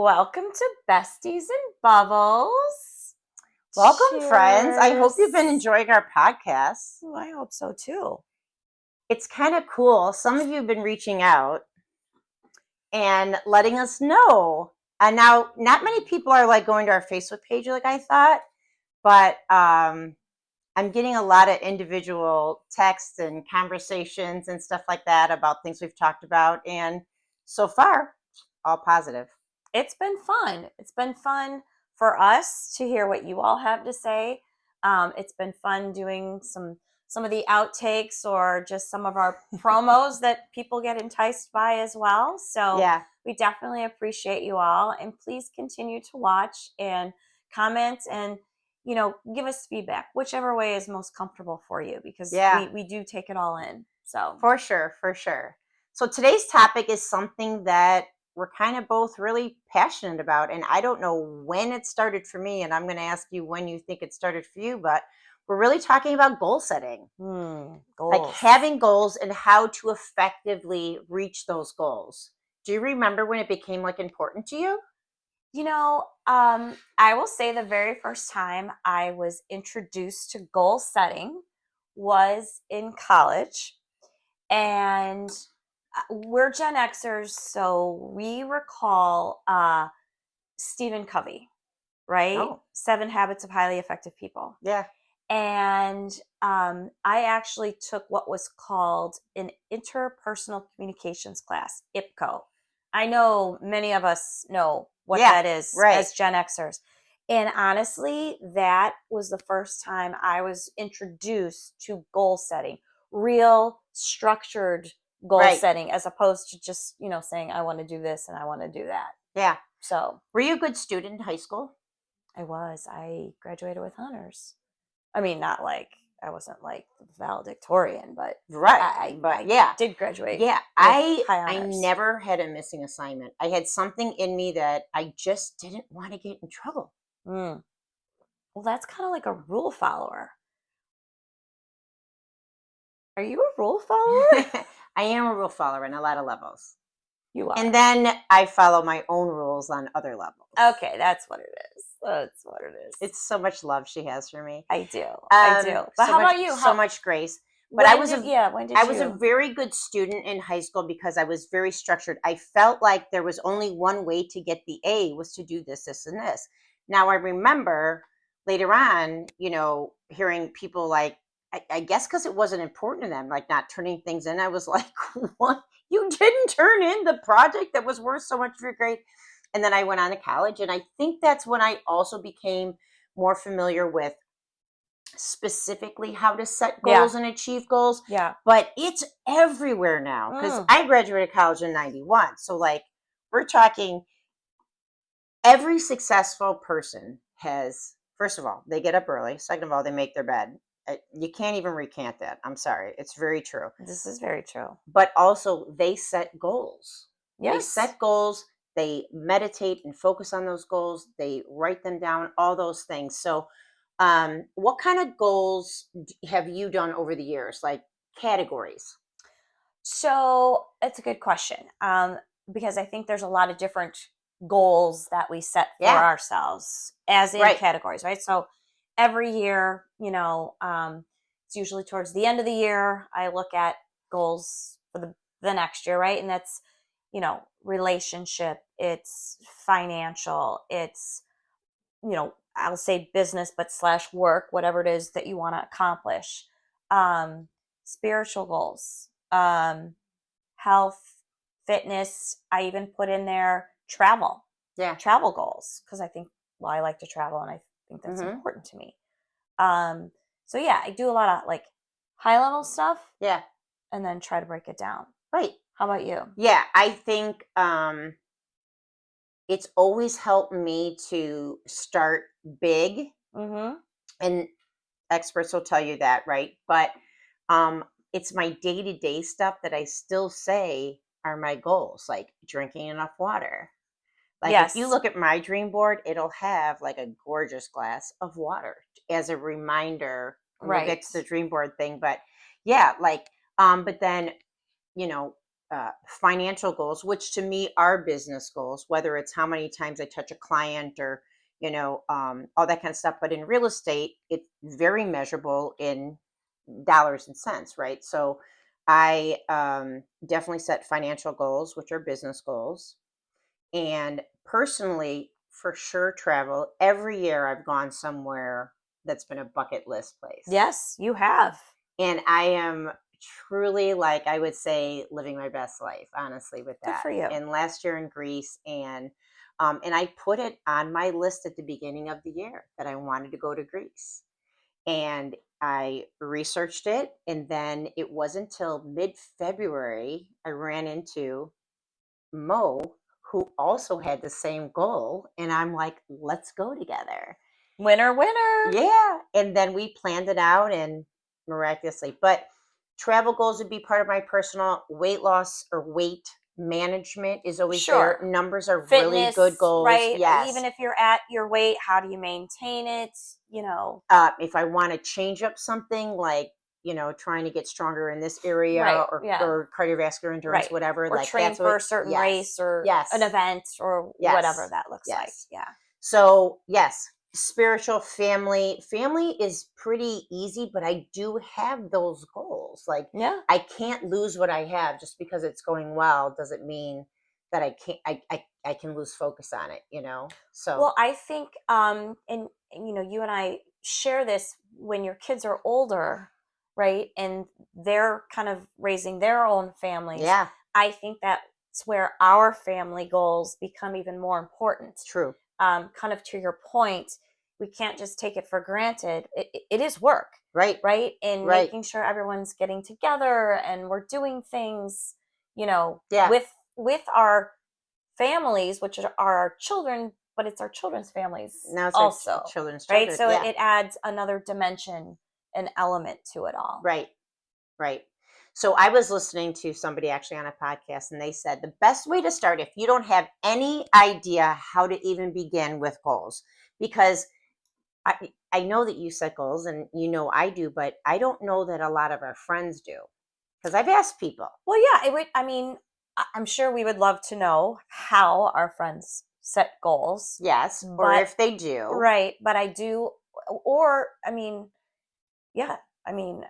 Welcome to Besties and Bubbles. Welcome, friends. I hope you've been Cheers. enjoying our podcast. Oh, I hope so too. It's kind of cool. Some of you have been reaching out and letting us know. And now, not many people are like going to our Facebook page like I thought, but I'm getting a lot of individual texts and conversations and stuff like that about things we've talked about. And so far, all positive. It's been fun. It's been fun for us to hear what you all have to say. It's been fun doing some of the outtakes or just some of our promos that people get enticed by as well. So Yeah. we definitely appreciate you all, and please continue to watch and comment and give us feedback, whichever way is most comfortable for you, because Yeah. we do take it all in. So For sure, for sure. So today's topic is something that we're kind of both really passionate about. And I don't know when it started for me, and I'm going to ask you when you think it started for you, but we're really talking about goal setting, like goals. having goals and how to effectively reach those goals. Do you remember when it became like important to you? I will say the very first time I was introduced to goal setting was in college. And we're Gen Xers, so we recall Stephen Covey, right? Oh, 7 Habits of Highly Effective People. yeah. And I actually took what was called an interpersonal communications class, IPCO. I know many of us know what that is as Gen Xers. And honestly, that was the first time I was introduced to goal setting, real structured goal setting, as opposed to just, saying, I want to do this and I want to do that. Yeah. So, were you a good student in high school? I graduated with honors. I mean, not like I wasn't like valedictorian, but I did graduate. Yeah, high I honors. never had a missing assignment. I had something in me that I just didn't want to get in trouble. Well, that's kind of like a rule follower. Are you a rule follower? I am a rule follower on a lot of levels. You are. And then I follow my own rules on other levels. Okay, that's what it is. That's what it is. It's so much love she has for me. I do. I do. But how about you? So much grace. But I was a very good student in high school because I was very structured. I felt like there was only one way to get the A, was to do this, this, and this. Now I remember later on, hearing people like, I guess because it wasn't important to them, like not turning things in. I was like, what? You didn't turn in the project that was worth so much of your grade? And then I went on to college, and I think that's when I also became more familiar with specifically how to set goals and achieve goals. Yeah. But it's everywhere now, because I graduated college in 91. So like, we're talking every successful person has, first of all, they get up early. Second of all, they make their bed. You can't even recant that. I'm sorry. It's very true. This is very true. But also they set goals. Yes. They set goals. They meditate and focus on those goals. They write them down, all those things. So what kind of goals have you done over the years, like categories? So it's a good question, because I think there's a lot of different goals that we set for ourselves, as in categories, right? So every year, it's usually towards the end of the year, I look at goals for the next year, right? And that's, relationship, it's financial, it's, I'll say business, but / work, whatever it is that you want to accomplish. Spiritual goals, health, fitness. I even put in there travel. Yeah. Travel goals, because I like to travel, and I think that's important to me. So yeah, I do a lot of like high level stuff. Yeah. And then try to break it down. Right. How about you? Yeah, I think it's always helped me to start big. And experts will tell you that, right? But it's my day-to-day stuff that I still say are my goals, like drinking enough water. Like if you look at my dream board, it'll have like a gorgeous glass of water as a reminder. We'll get to the dream board thing, but yeah, like but then financial goals, which to me are business goals, whether it's how many times I touch a client or, all that kind of stuff. But in real estate, it's very measurable in dollars and cents, right? So I definitely set financial goals, which are business goals. And personally, for sure, travel. Every year I've gone somewhere that's been a bucket list place. Yes, you have. And I am truly, like, I would say, living my best life, honestly, with that. Good for you. And last year in Greece, and I put it on my list at the beginning of the year that I wanted to go to Greece. And I researched it, and then it wasn't until mid-February I ran into Mo, who also had the same goal, and I'm like, let's go together. Winner, winner. Yeah. And then we planned it out, and miraculously. But travel goals would be part of my personal weight loss or weight management is always Sure. there. Numbers are Fitness, really good goals. right? Yes. Even if you're at your weight, how do you maintain it? If I want to change up something, like, trying to get stronger in this area, Right, or, yeah. or cardiovascular endurance, Right. whatever, or like train that's for what, a certain yes. race or Yes. an event or Yes. whatever that looks like. Yes. Yeah. So yes, spiritual family is pretty easy, but I do have those goals. Like, Yeah. I can't lose what I have just because it's going well. Doesn't mean that I can't. I can lose focus on it. So Well, I think, and you and I share this when your kids are older, right? And they're kind of raising their own families. yeah, I think that's where our family goals become even more important. true. Kind of to your point, we can't just take it for granted. It is work, Right. And Right. making sure everyone's getting together and we're doing things, Yeah. with our families, which are our children, but it's our children's families Now it's also, our children's right? children. So yeah. it adds another dimension, an element to it all. Right. Right. So I was listening to somebody actually on a podcast, and they said the best way to start, if you don't have any idea how to even begin with goals, because I know that you set goals, and I do, but I don't know that a lot of our friends do, because I've asked people. Well, yeah, it would. I mean, I'm sure we would love to know how our friends set goals. Yes, or if they do. Right, but I do, or I mean, yeah, I mean,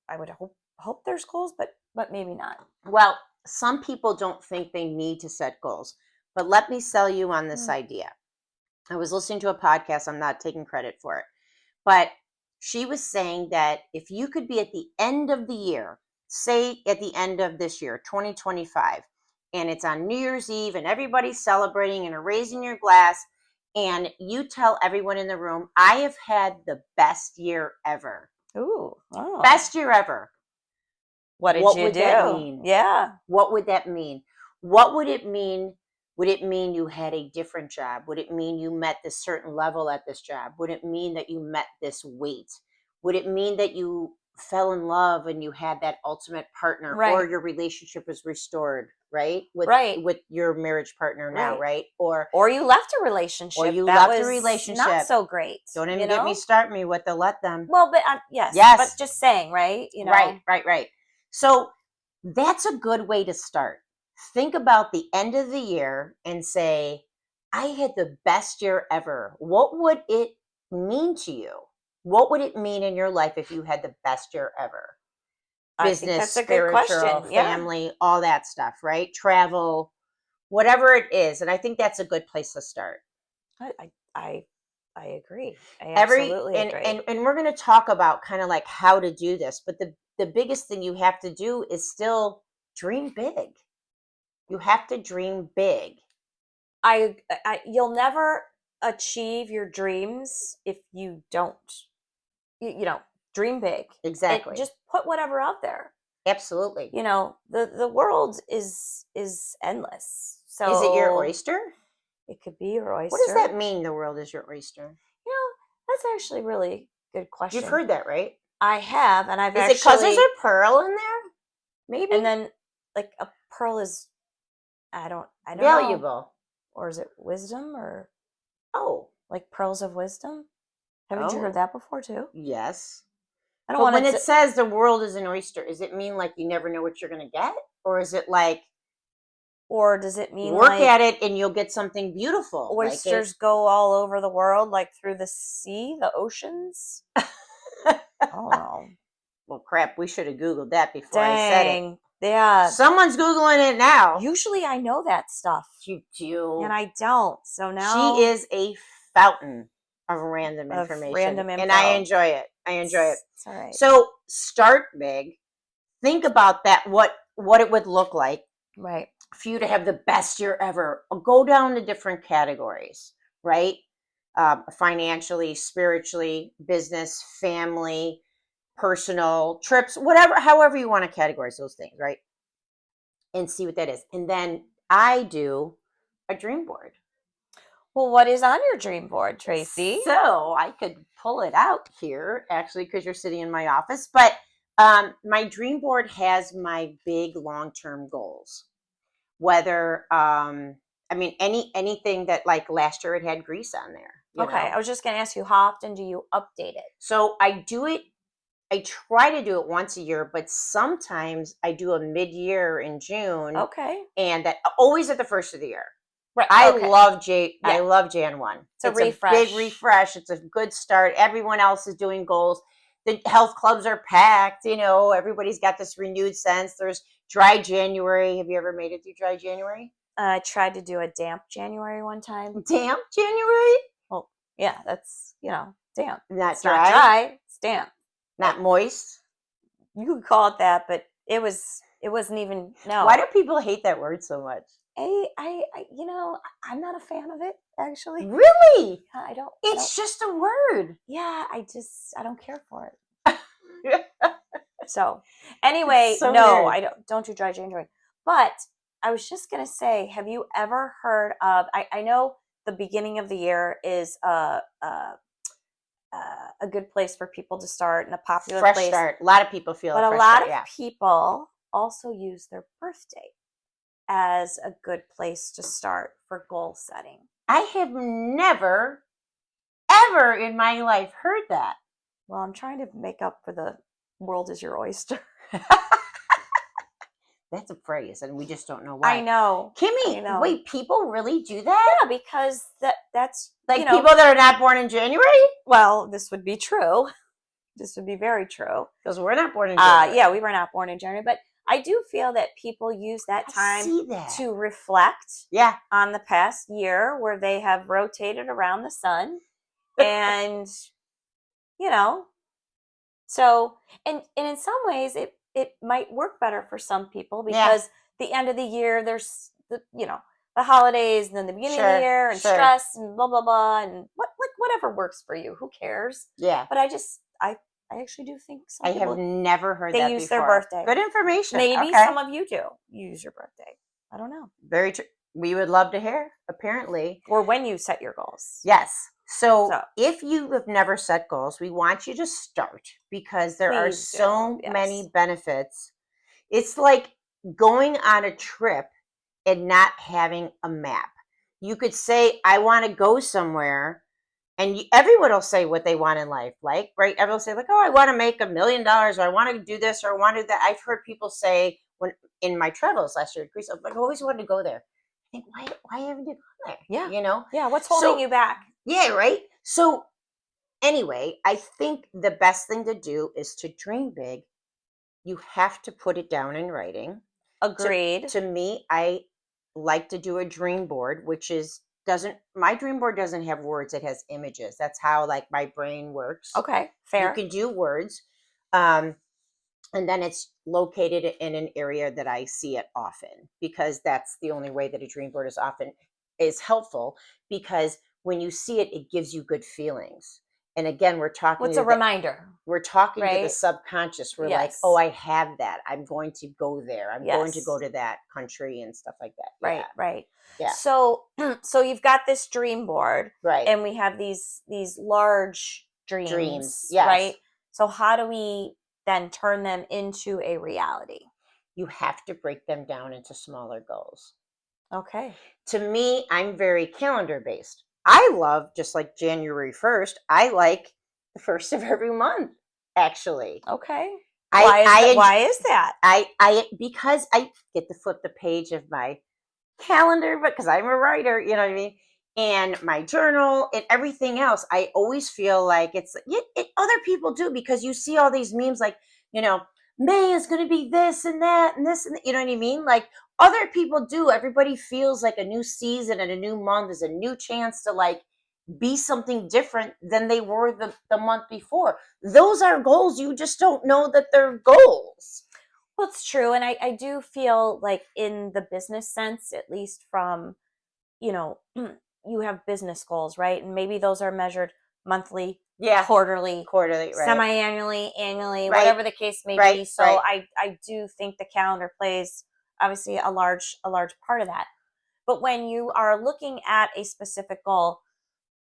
I would hope there's goals, but maybe not. Well, some people don't think they need to set goals, but let me sell you on this idea. I was listening to a podcast. I'm not taking credit for it, but she was saying that if you could be at the end of the year, say at the end of this year, 2025, and it's on New Year's Eve and everybody's celebrating and are raising your glass, and you tell everyone in the room, I have had the best year ever. Ooh. Oh. Best year ever. What would that mean? Yeah. What would that mean? What would it mean? Would it mean you had a different job? Would it mean you met this certain level at this job? Would it mean that you met this weight? Would it mean that you fell in love and you had that ultimate partner, right. or your relationship was restored, right? With your marriage partner now, right? Or you left a relationship. Or you that left was a relationship. Not so great. Don't even get me started me with the let them. Well, but yes. But just saying, right? Right. So that's a good way to start. Think about the end of the year and say, I had the best year ever. What would it mean to you? What would it mean in your life if you had the best year ever? Business, that's a spiritual, good question. family, all that stuff, right? Travel, whatever it is. And I think that's a good place to start. I agree. I absolutely agree. And we're going to talk about kind of like how to do this. But the biggest thing you have to do is still dream big. You have to dream big. You'll never achieve your dreams if you don't, dream big. Exactly. Just put whatever out there. Absolutely. The world is endless. So is it your oyster? It could be your oyster. What does that mean? The world is your oyster. That's actually a really good question. You've heard that, right? I have, and I've Is actually. it because there's a pearl in there? Maybe. And then, like, a pearl is, I don't valuable. know. Or is it wisdom, or like pearls of wisdom? Haven't you heard that before too? Yes. I don't want when it says the world is an oyster, does it mean like you never know what you're going to get? Or is it like, or does it mean work like at it and you'll get something beautiful? oysters go all over the world, like through the sea, the oceans? I don't know. Well, crap, we should have Googled that before I said it. Yeah. Someone's Googling it now. Usually I know that stuff. You do. And I don't. So now she is a fountain of random information. And I enjoy it. It's all right. So start big. Think about that, what it would look like. Right. For you to have the best year ever. Go down to different categories, right? Financially, spiritually, business, family, personal, trips, whatever, however you want to categorize those things, right? And see what that is. And then I do a dream board. Well, what is on your dream board, Tracy? So I could pull it out here, actually, because you're sitting in my office. But my dream board has my big long-term goals. Whether anything that, like last year it had Greece on there. Okay, I was just going to ask you, how often do you update it? So I try to do it once a year, but sometimes I do a mid-year in June. Okay. And that always at the first of the year. Right. I love Jan 1. It's a refresh. A big refresh. It's a good start. Everyone else is doing goals. The health clubs are packed. Everybody's got this renewed sense. There's dry January. Have you ever made it through dry January? I tried to do a damp January one time. Damp January? Well, yeah, that's, damp. Not it's dry. Not dry. It's damp. Not moist. You could call it that, but it wasn't even, no. Why do people hate that word so much? I'm not a fan of it, actually. Really? I don't. It's just a word. Yeah, I don't care for it. So, anyway, no, weird. I don't do dry January. But I was just going to say, have you ever heard of, I know the beginning of the year is a good place for people to start and a popular fresh place. Start. A lot of people feel but a lot of people also use their birthday as a good place to start for goal setting. I have never, ever in my life heard that. Well, I'm trying to make up for the world is your oyster. That's a phrase, and we just don't know why. I know. Kimmy, wait, people really do that? Yeah, because that's... Like people that are not born in January? Well, this would be true. This would be very true. Because we're not born in January. Yeah, we were not born in January, but I do feel that people use that time to reflect on the past year where they have rotated around the sun. And, so, and in some ways it might work better for some people because the end of the year, there's the holidays and then the beginning of the year and stress and blah, blah, blah. And whatever works for you, who cares? Yeah. But I actually do think some people, have never heard that before. They use their birthday. Good information. Maybe some of you do. You use your birthday. I don't know. Very true. We would love to hear, apparently. Or when you set your goals. Yes. So if you have never set goals, we want you to start because there are so many benefits. It's like going on a trip and not having a map. You could say, I want to go somewhere. And everyone will say what they want in life, right? Everyone will say, I want to make $1 million, or I want to do this, or I want to do that. I've heard people say when in my travels last year, Greece, I always wanted to go there. I think, why haven't you gone there? Yeah. Yeah. What's holding you back? Yeah, right. So anyway, I think the best thing to do is to dream big. You have to put it down in writing. Agreed. To me, I like to do a dream board, which is my dream board doesn't have words, it has images. That's how my brain works. Okay, fair. You can do words. And then it's located in an area that I see it often, because that's the only way that a dream board is helpful, because when you see it, it gives you good feelings. And again, we're talking. What's a reminder? We're talking to the subconscious. We're like, oh, I have that. I'm going to go there. I'm going to go to that country and stuff like that. Right, right. Yeah. So you've got this dream board, right? And we have these large dreams, yes. Right? So how do we then turn them into a reality? You have to break them down into smaller goals. Okay. To me, I'm very calendar based. I love, just like January 1st, I like the first of every month, actually. Okay. Why is that? Because I get to flip the page of my calendar, but because I'm a writer, you know what I mean? And my journal and everything else, I always feel like other people do, because you see all these memes like, May is going to be this and that and this and that, you know what I mean? Like other people do. Everybody feels like a new season and a new month is a new chance to like be something different than they were the month before. Those are goals. You just don't know that they're goals. Well, it's true. And I do feel like in the business sense, at least from, you have business goals, right? And maybe those are measured monthly, quarterly, right. semi-annually, annually, right. whatever the case may be. So I do think the calendar plays obviously a large part of that. But when you are looking at a specific goal,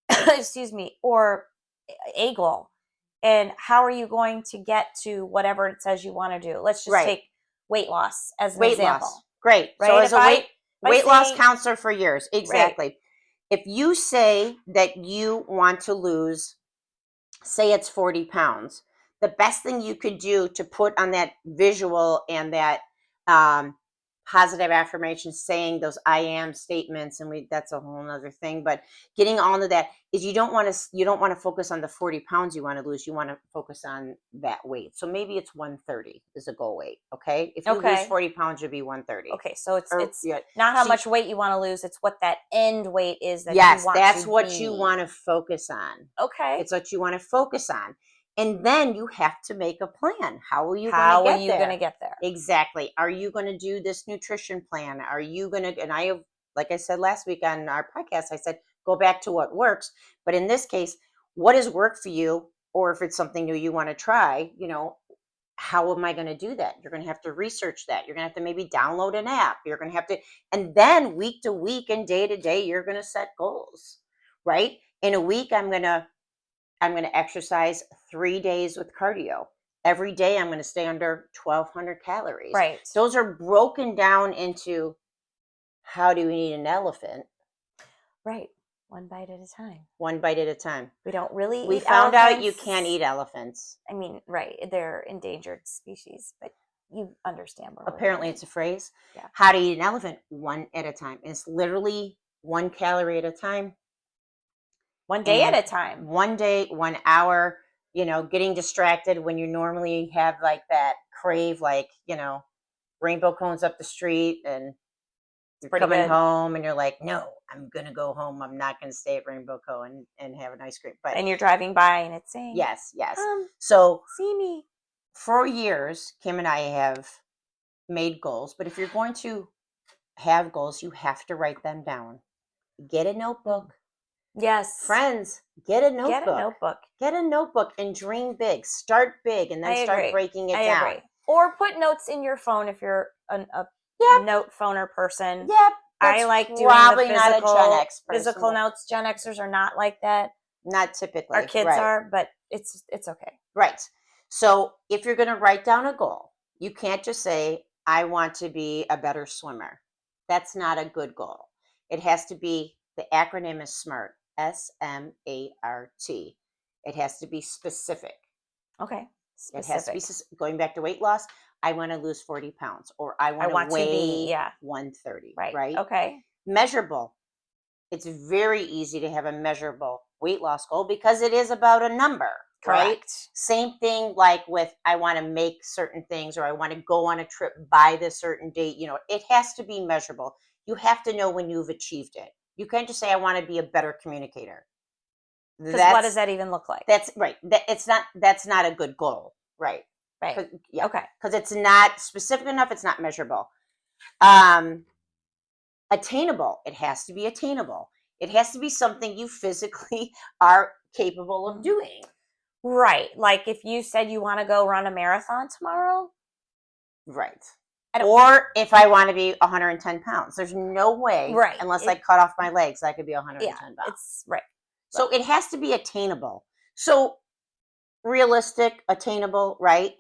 excuse me, or a goal, and how are you going to get to whatever it says you want to do? Let's just take weight loss as an example. Loss. Great. Right? So as a weight loss counselor for years. Exactly. Right. If you say that you want to lose, say it's 40 pounds, the best thing you could do to put on that visual and that positive affirmations, saying those I am statements, and that's a whole other thing, but getting on to that is you don't want to focus on the 40 pounds you want to lose. You want to focus on that weight. So maybe it's 130 is a goal weight. Okay. If you lose 40 pounds, you'll be 130. Okay. So it's not how much weight you want to lose. It's what that end weight is that you want that's to what be. you want to focus on. Okay. It's what you want to focus on. And then you have to make a plan. How are you going to get there? Exactly. Are you going to do this nutrition plan? Are you going to, and like I said last week on our podcast, I said, go back to what works. But in this case, what has worked for you? Or if it's something new you want to try, how am I going to do that? You're going to have to research that. You're going to have to maybe download an app. You're going to have to, and then week to week and day to day, you're going to set goals, right? In a week, I'm going to exercise 3 days with cardio. Every day I'm going to stay under 1,200 calories. Right. Those are broken down into how do we eat an elephant? Right. One bite at a time. One bite at a time. We don't really We found out you can't eat elephants. I mean, right. They're endangered species, but you understand. Apparently it's a phrase. Yeah. How to eat an elephant? One at a time. It's literally 1 calorie at a time. 1 day at a time. 1 day, 1 hour, getting distracted when you normally have like that crave, like, rainbow cones up the street and you're coming home and you're like, no, I'm going to go home. I'm not going to stay at Rainbow Cone and have an ice cream. And you're driving by and it's saying, yes. So see me. For years, Kim and I have made goals, but if you're going to have goals, you have to write them down. Get a notebook. Yes. Friends, get a notebook. Get a notebook and dream big. Start big and then start breaking it down. Agree. Or put notes in your phone if you're a note phoner person. Yep. I like doing probably the physical, not a Gen X person, physical notes. Gen Xers are not like that. Not typically. Our kids are, but it's okay. Right. So if you're going to write down a goal, you can't just say, I want to be a better swimmer. That's not a good goal. It has to be, the acronym is SMART. SMART. It has to be specific. Okay. Specific. It has to be, going back to weight loss, I want to lose 40 pounds or I want to weigh 130. Right. Okay. Measurable. It's very easy to have a measurable weight loss goal because it is about a number. Correct. Right? Same thing like with I want to make certain things or I want to go on a trip by this certain date. It has to be measurable. You have to know when you've achieved it. You can't just say I want to be a better communicator. Because what does that even look like? That's right. That's not a good goal. Right. Right. Yeah. Okay. Because it's not specific enough. It's not measurable. Attainable. It has to be attainable. It has to be something you physically are capable of doing. Right. Like if you said you want to go run a marathon tomorrow. Right. Or if I want to be 110 pounds. There's no way, unless I cut off my legs, I could be 110 pounds. It's right. So it has to be attainable. So realistic, attainable, right?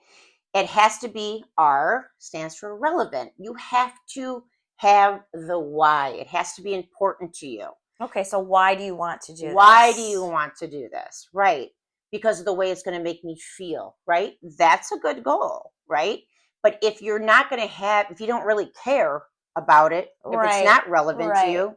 It has to be, R stands for relevant. You have to have the why. It has to be important to you. Okay, so why do you want to do this? Why do you want to do this? Right. because of the way it's going to make me feel, right? That's a good goal, right? But if you're not going to if you don't really care about it, if it's not relevant to you,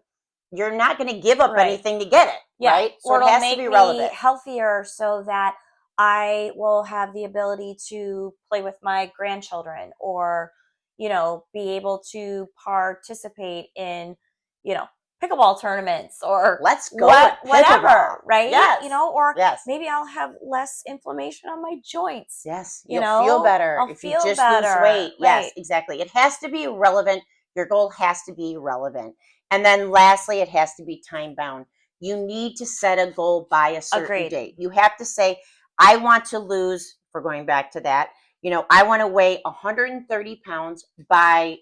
you're not going to give up anything to get it, right? So it has to be relevant. Me healthier so that I will have the ability to play with my grandchildren, or, you know, be able to participate in, you know, pickleball tournaments, or let's go whatever, right? Yes. You know, or maybe I'll have less inflammation on my joints. Yes. You know, feel better if you just lose weight. Right. Yes, exactly. It has to be relevant. Your goal has to be relevant. And then lastly, it has to be time bound. You need to set a goal by a certain date. You have to say, I want to lose, if we're going back to that, you know, I want to weigh 130 pounds by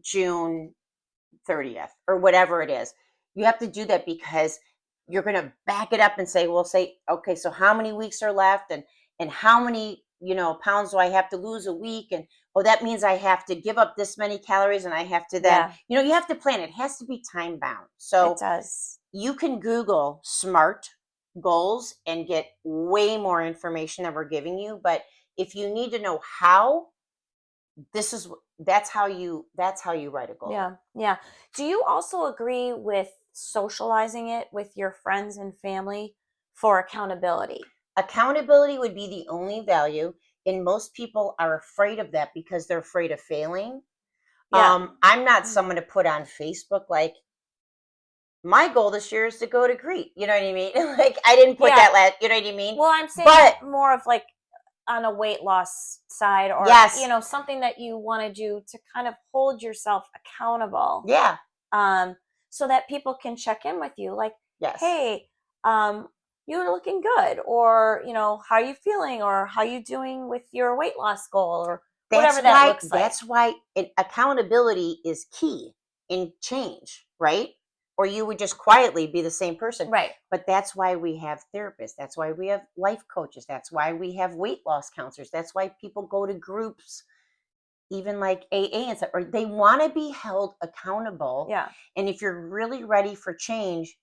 June 30th or whatever it is. You have to do that because you're going to back it up and say, okay, so how many weeks are left, and how many, you know, pounds do I have to lose a week? And that means I have to give up this many calories, and I have to then, you know, you have to plan. It has to be time bound. So it does. You can Google SMART goals and get way more information than we're giving you. But if you need to know how, that's how you write a goal. Yeah. Do you also agree with socializing it with your friends and family for accountability? Accountability would be the only value, and most people are afraid of that because they're afraid of failing. I'm not someone to put on Facebook like, my goal this year is to go to Crete. You know what I mean? Like, I didn't put that you know what I mean? Well, I'm saying more of like on a weight loss side, or, you know, something that you want to do to kind of hold yourself accountable. Yeah. So that people can check in with you, like, hey, you're looking good, or, you know, how are you feeling, or how are you doing with your weight loss goal, or whatever that looks like. That's why accountability is key in change, right? Or you would just quietly be the same person. Right. But that's why we have therapists. That's why we have life coaches. That's why we have weight loss counselors. That's why people go to groups, even like AA and stuff, or they want to be held accountable. Yeah. And if you're really ready for change,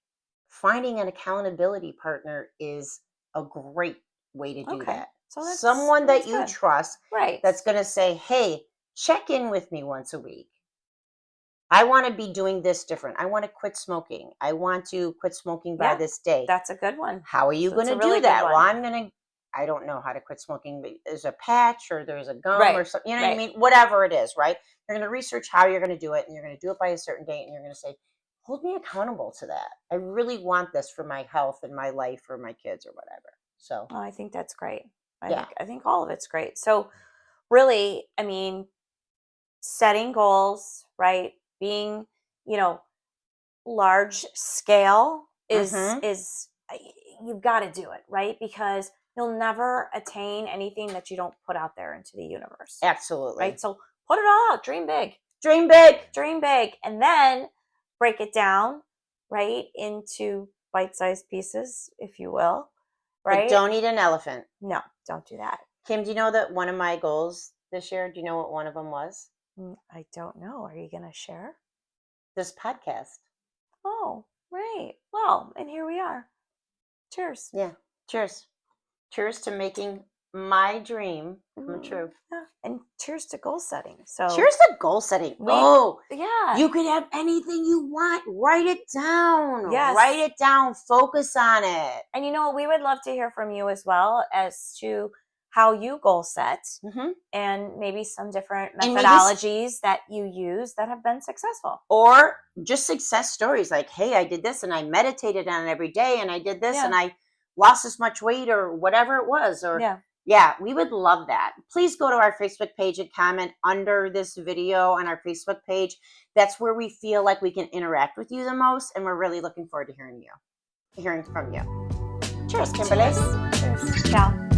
finding an accountability partner is a great way to do that. So someone that you trust, that's going to say, hey, check in with me once a week. I want to be doing this different. I want to quit smoking. I want to quit smoking by this day. That's a good one. How are you going to do that? Well, I don't know how to quit smoking. But there's a patch, or there's a gum, or something. You know what I mean? Whatever it is, right? You're going to research how you're going to do it, and you're going to do it by a certain date, and you're going to say, hold me accountable to that. I really want this for my health and my life, or my kids, or whatever. So I think that's great. I think all of it's great. So really, I mean, setting goals, right? Being, you know, large scale is you've got to do it, right? Because you'll never attain anything that you don't put out there into the universe. Absolutely. Right? So put it all out. Dream big. Dream big. Dream big. And then break it down, right, into bite-sized pieces, if you will. Right? But don't eat an elephant. No, don't do that. Kim, do you know that one of my goals this year, do you know what one of them was? I don't know. Are you going to share? This podcast. Oh, right. Well, and here we are. Cheers. Yeah. Cheers. Cheers to making my dream come true. Yeah. And cheers to goal setting. So cheers to goal setting. Yeah. You could have anything you want. Write it down. Yes. Write it down. Focus on it. And, you know, we would love to hear from you as well as to how you goal set, and maybe some different methodologies that you use that have been successful. Or just success stories like, hey, I did this and I meditated on it every day, and I did this and I lost this much weight, or whatever it was. Or we would love that. Please go to our Facebook page and comment under this video on our Facebook page. That's where we feel like we can interact with you the most, and we're really looking forward to hearing from you. Cheers, Kimberly. Cheers. Ciao.